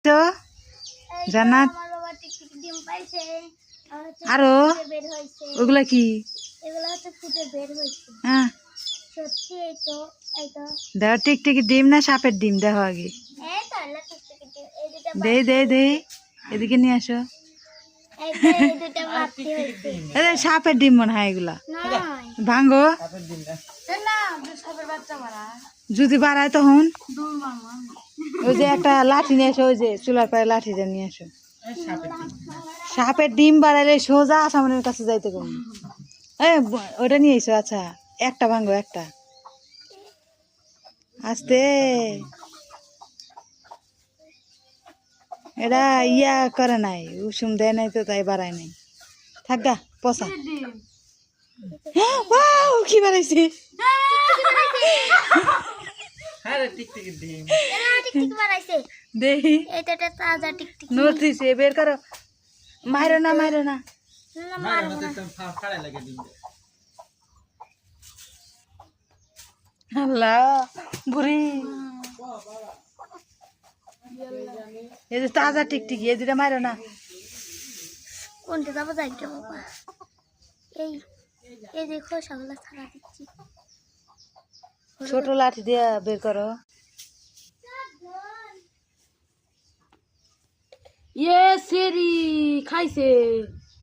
তো জান্নাত আরো ওগুলা কি হ্যাঁ দেখ টিকটিকি ডিম না সাপের ডিম দেখো আগে দে দে দে এদিকে নিয়ে আসো সাপের ডিম মনে হয় এগুলা ভাঙ্গো যদি বাড়ায় তখন ওই যে একটা লাঠি নিয়ে আসো ওই যে চুলার পায়ে লাঠিটা নিয়ে আসো সাপের ডিম বাড়াইলে সোজা আসামানের কাছে যাইতে কম ওটা নিয়ে এসো আচ্ছা একটা ভাঙ্গো একটা আস্তে এটা ইয়া করে নাই উষুম দেয় নাই তো তাই বাড়ায় নাই থাকা পচা কি বাড়াইছে দেখি নড়তিছে বের করো মারো না মারো না আল্লাহ বুড়ি এই যে তাজা টিকটিকি এই দুটা মারো না কোনটা যাবো যাই বাবা এই এই দেখো সবগুলো ছাড়া দিচ্ছি ছোট লাঠি দিয়ে বের করো ইয়ে সেরি খাইছে